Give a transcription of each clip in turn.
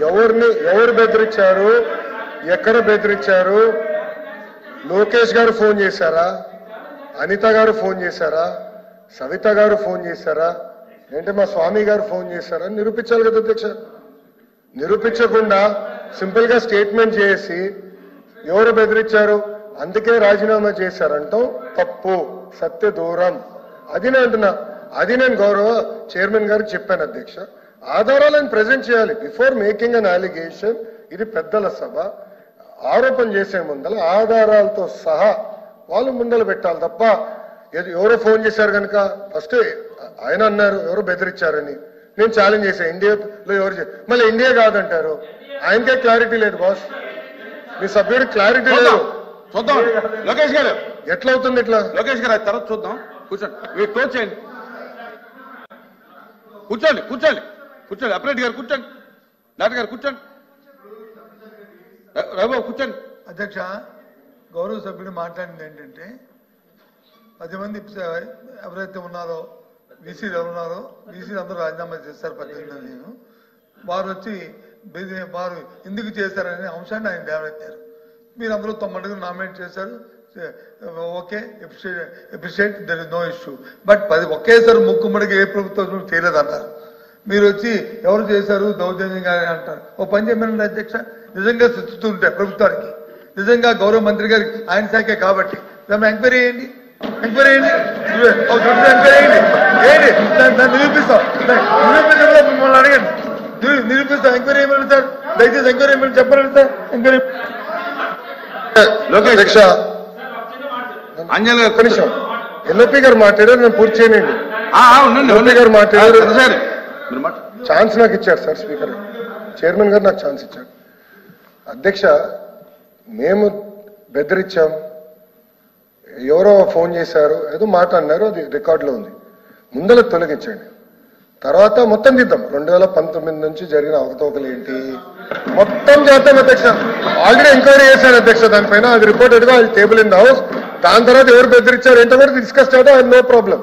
ఎవరు బెదిరించారు, ఎక్కడ బెదిరించారు? లోకేష్ గారు ఫోన్ చేశారా? అనిత గారు ఫోన్ చేశారా? సవిత గారు ఫోన్ చేశారా? ఏంటంటే మా స్వామి గారు ఫోన్ చేశారా? నిరూపించాలి కదా అధ్యక్ష. నిరూపించకుండా సింపుల్ గా స్టేట్మెంట్ చేసి ఎవరు బెదిరించారు అందుకే రాజీనామా చేశారంటాం తప్పు, సత్య దూరం. అది నేను అంటున్నా. అది నేను గౌరవ చైర్మన్ గారికి చెప్పాను అధ్యక్ష. ఆధారాలను ప్రజెంట్ చేయాలి బిఫోర్ మేకింగ్ అన్ అలిగేషన్. ఇది పెద్దల సభ. ఆరోపణ చేసే ముందల ఆధారాలతో సహా వాళ్ళు ముందలు పెట్టాలి తప్ప ఎవరో ఫోన్ చేశారు కనుక ఫస్ట్ ఆయన అన్నారు ఎవరో బెదిరించారని. నేను ఛాలెంజ్ చేశాను ఇండియాలో ఎవరు, మళ్ళీ ఇండియా కాదంటారు. ఆయనకే క్లారిటీ లేదు బాస్, మీ సభ్యుడికి క్లారిటీ లేదు. చూద్దాం లోకేష్ గారు ఎట్లా అవుతుంది ఇట్లా. లోకేష్ గారు తర్వాత చూద్దాం. కూర్చోండి, మీరు క్లోజ్ చేయండి. కూర్చోండి కూర్చోండి కూర్చోండి. అప్రెడ్డి గారు కూర్చోండి, డాక్టర్ గారు కూర్చోండి, రఘుబాబు కూర్చోండి. అధ్యక్ష, గౌరవ సభ్యుడు మాట్లాడింది ఏంటంటే 10 మంది ఎవరైతే ఉన్నారో వీసీలు ఉన్నారో వీసీలు అందరూ రాజీనామా చేస్తారు 18 నేను వారు వచ్చి వారు ఎందుకు చేశారనే అంశాన్ని ఆయన లేవనెత్తారు. మీరు అందరూ 9 నామినేట్ చేశారు, okay, appreciate, there is no issue. But ఒకేసారి ముక్కుమ్మడికి ఏ ప్రభుత్వం చేయలేదన్నారు. మీరు వచ్చి ఎవరు చేశారు దౌర్జన్యంగా అంటారు. ఓ పని చేయమనండి అధ్యక్ష, నిజంగా శిస్తుంటే ప్రభుత్వానికి నిజంగా గౌరవ మంత్రి గారికి ఆయన శాఖే కాబట్టి ఎంక్వైరీ చేయండి, ఎంక్వైరీ చేయండి, ఎంక్వైరీ చేయండి, దాన్ని నిరూపిస్తాం. నిరూపించడంలో మిమ్మల్ని అడగండి, నిరూపిస్తాం. ఎంక్వైరీ ఏమని సార్, దయచేసి ఎంక్వైరీ ఏమని చెప్పండి సార్. ఎంక్వైరీ అధ్యక్ష అంజలి ఒక్క నిమిషం. ఎల్ఓపి గారు మాట్లాడారు, నేను పూర్తి చేయనండి. ఎల్ఓపి గారు మాట్లాడారు, ఛాన్స్ నాకు ఇచ్చారు సార్ స్పీకర్. చైర్మన్ గారు నాకు ఛాన్స్ ఇచ్చారు. అధ్యక్ష, మేము బెదిరించాం, ఎవరో ఫోన్ చేశారు, ఏదో మాట అన్నారు, అది రికార్డులో ఉంది. ముందర తొలగించండి, తర్వాత మొత్తం తీద్దాం. 2019 నుంచి జరిగిన అవకతవకలు ఏంటి మొత్తం చేద్దాం అధ్యక్ష. ఆల్రెడీ ఎంక్వైరీ చేశాను అధ్యక్ష దానిపైన. అది రిపోర్టెడ్ గా టేబుల్ ఇన్ ద హౌస్. దాని తర్వాత ఎవరు బెదిరించారు ఏంటో కూడా డిస్కస్ చేద్దాం. అది నో ప్రాబ్లం.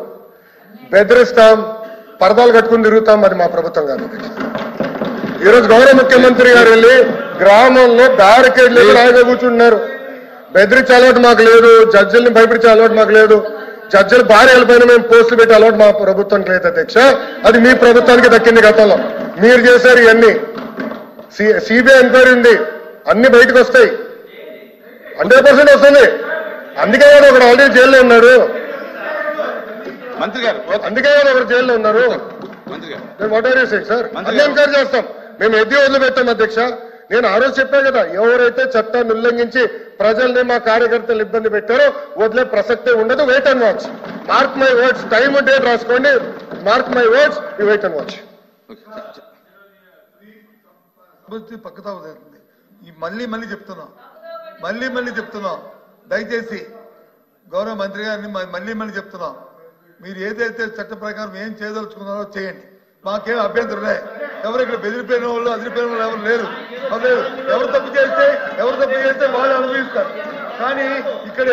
బెదిరిస్తాం, పరదాలు కట్టుకుని తిరుగుతాం, అది మా ప్రభుత్వం కాదు అధ్యక్ష. ఈరోజు గౌరవ ముఖ్యమంత్రి గారు వెళ్ళి గ్రామంలో బ్యారికేడ్ లేదు రాయిగా కూర్చుంటున్నారు. బెదిరించే అలవాటు మాకు లేదు, జడ్జిల్ని భయపించే అలవాటు మాకు లేదు, జడ్జిలు భార్యల పైన మేము పోస్టులు పెట్టే అలవాటు మా ప్రభుత్వానికి లేదు అధ్యక్ష. అది మీ ప్రభుత్వానికి దక్కింది గతంలో. మీరు చేశారు ఇవన్నీ. సిబిఐ ఎంక్వైరీ ఉంది, అన్ని బయటకు వస్తాయి, 100% వస్తుంది. అందుకే కదా ఒకడు ఆల్రెడీ జైల్లో ఉన్నాడు, మంత్రి గారు. అందుకే కదా ఒకరు జైల్లో ఉన్నారు. What are you saying sir? అన్ని ఎంక్వైరీ చేస్తాం, మేము ఎద్ది వదిలిపెట్టాం అధ్యక్ష. నేను ఆ రోజు చెప్పాను కదా, ఎవరైతే చట్టాన్ని ఉల్లంఘించి ప్రజల్ని మా కార్యకర్తలు ఇబ్బంది పెట్టారో వదిలే ప్రసక్తే ఉండదు. Wait and watch. Mark my words, time date రాసుకోండి. Mark my words, you wait and watch. పక్కతో అవుతుంది. మళ్ళీ చెప్తున్నాం, దయచేసి గౌరవ మంత్రి గారిని మళ్ళీ చెప్తున్నాం, మీరు ఏదైతే చట్ట ప్రకారం ఏం చేయదలుచుకున్నారో చేయండి, మాకేం అభ్యంతరం లే. ఎవరు ఇక్కడ బెదిరిపోయిన వాళ్ళు అదిరిపోయిన వాళ్ళు ఎవరు లేరు. ఎవరు తప్పు చేస్తే వాళ్ళు అనుభవిస్తారు. కానీ ఇక్కడ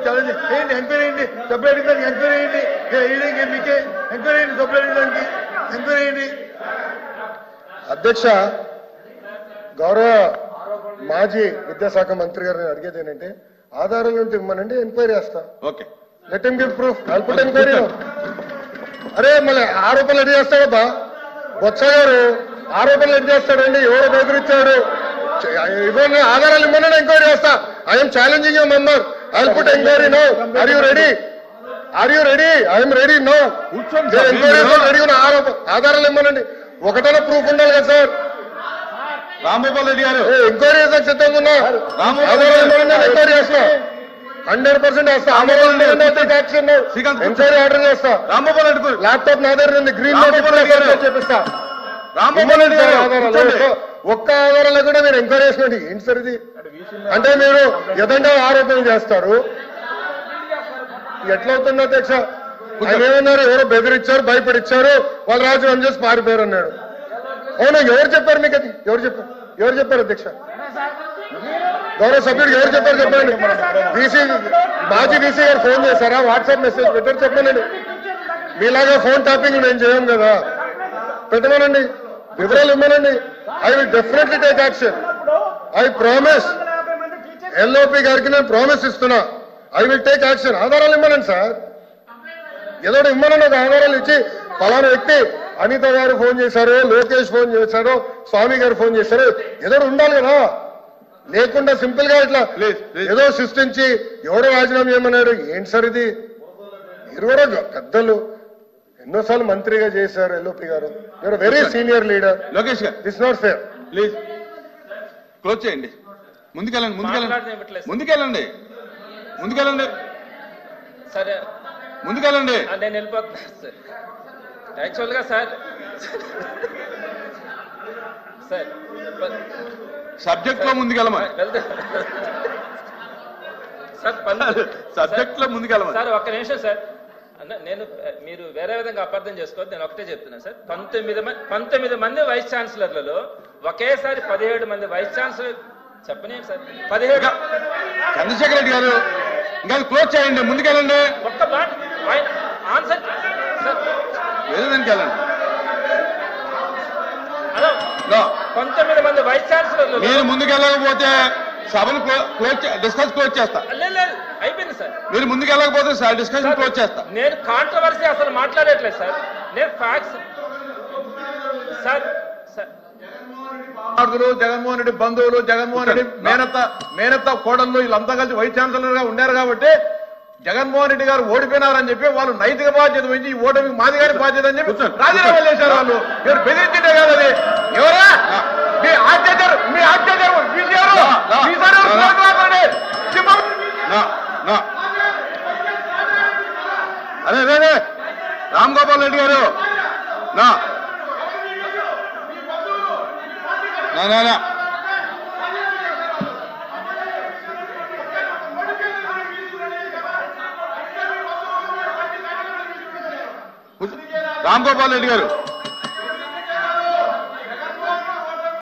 ఛాలెంజ్ ఏంటి, ఎంక్వైరీ అయ్యండి, సపరేట్ దానికి ఎంక్వైరీ అయ్యండి, మీకే ఎంక్వైరీ అయ్యండి, సపరేట్ దానికి ఎంక్వైరీ అయ్యండి. అధ్యక్ష, గౌరవ మాజీ విద్యాశాఖ మంత్రి గారిని అడిగేది ఏంటంటే ఆధారాలు ఉంటే ఇమ్మనండి, ఎంక్వైరీ చేస్తా. Okay, let him give proof, I will put enquiry. అరే మళ్ళీ ఆరోపణలు ఎన్ని చేస్తాడబ్బా బొత్స గారు? ఆరోపణలు ఎన్ని చేస్తాడండి? ఎవరో బెదిరించాడు, ఇవ్వండి ఆధారాలు ఇవ్వమని ఎంక్వైరీ చేస్తా. I'm challenging your member, I will put enquiry now. Are you ready? I'm ready now. Enquiry ready ఉన్న ఆధారాలు ఇవ్వమనండి. ఒకటైనా ప్రూఫ్ ఉండాలి కదా సార్. రాంగోపాల్ రెడ్డి గారు ఎంక్వైరీ చేసాక సిద్ధంగా ఉన్నా, ఎంక్వైరీ చేస్తా, 100% వేస్తా. ఎంక్వైరీ ఆర్డర్ చేస్తా. రాంగోపాల్ రెడ్డి ల్యాప్టాప్ నా దగ్గర ఉంది, గ్రీన్ చేపిస్తా. ఒక్క ఆధారాలు కూడా మీరు ఎంక్వైరీ చేసినట్టు ఏంటి సార్ ఇది? అంటే మీరు ఎదంగా ఆరోపణలు చేస్తారు, ఎట్లా అవుతుంది అధ్యక్ష? ఆయన ఏమన్నారు, ఎవరో బెదిరించారు, భయపడిచ్చారు, వాళ్ళు రాజీనామా చేసి పారిపోయారు అన్నాడు. అవునా? ఎవరు చెప్పారు మీకు అది? ఎవరు చెప్పారు అధ్యక్ష? గౌరవ సభ్యుడు ఎవరు చెప్పారు చెప్పండి. మాజీ వీసీ గారు ఫోన్ చేశారా, వాట్సాప్ మెసేజ్ పెట్టారు చెప్పండి. మీలాగా ఫోన్ ట్యాపింగ్ మేము చేయం కదా, పెట్టమనండి, వివరాలు ఇవ్వనండి. I will definitely take action. I promise. LOP గారికి నేను ప్రామిస్ ఇస్తున్నా. I will take action. ఆధారాలు ఇమ్మనండి సార్. ఏదో ఇమ్మనండి, ఒక ఆధారాలు ఇచ్చి పలానా వ్యక్తి అనిత గారు ఫోన్ చేశారు, లోకేష్ ఫోన్ చేశారు, స్వామి గారు ఫోన్ చేశారు, ఏదో ఉండాలి కదా. లేకుండా సింపుల్ గా ఇట్లా ఏదో సృష్టించి ఎవడో రాజీనామా చేయమన్నాడు. ఏంటి సార్ ఇది? మీరు కూడా పెద్దలు, ఎన్నోసార్లు మంత్రిగా చేశారు ఎల్ఓపి గారు. You are very senior leader. Lokesh గారు this not fair. Please close చేయండి. ముందుకెళ్ళండి, ముందుకెళ్ళండి. సరే ముందుకెళ్ళండి. నేను వెళ్ళిపోతున్నాను సార్. యాక్చువల్గా సార్ సబ్జెక్ట్ లో ముందుకెళ్ళమా? సబ్జెక్ట్ లో ముందుకెళ్ళమా సార్? ఒక్క నిమిషం సార్. నేను మీరు వేరే విధంగా అపార్థం చేసుకోవద్దు. నేను ఒకటే చెప్తున్నాను సార్. 19 మంది వైస్ ఛాన్సలర్లలో ఒకేసారి 17 మంది వైస్ ఛాన్సలర్ చెప్పండి సార్. 17 చంద్రశేఖర్ రెడ్డి గారు ఇంకా క్లోజ్ చేయండి, ముందుకెళ్ళండి. ఒక్క మాట ఆన్సర్ సార్. వేరే దానికి వెళ్ళండి. హలో, 19 మంది వైస్ ఛాన్సలర్లు మీరు ముందుకెళ్ళకపోతే సభను డిస్కస్ క్లోజ్ చేస్తా. లేదు అయిపోయింది సార్. మీరు ముందుకెళ్ళకపోతే డిస్కషన్ క్లోజ్ చేస్తా. నేను కాంట్రవర్సీ అసలు మాట్లాడట్లేదు సార్. నేను ఫ్యాక్ట్స్ సార్. జగన్మోహన్ రెడ్డి బంధువులు, జగన్మోహన్ రెడ్డి మేనత్త కోడళ్ళు వీళ్ళంతా కలిసి వైస్ ఛాన్సలర్ గా ఉన్నారు కాబట్టి జగన్మోహన్ రెడ్డి గారు ఓడిపోయినారని చెప్పి వాళ్ళు నైతిక బాధ్యత వహించి ఈ ఓటమి మాది గారి బాధ్యత అని చెప్పి రాజీనామా చేశారు. వాళ్ళు ఎవరు బెదిరించింటే కాదు అది. ఎవరా మీ ఆచార్య అదే రామ్ గోపాల్ రెడ్డి గారు రామ్ గోపాల్ రెడ్డి గారు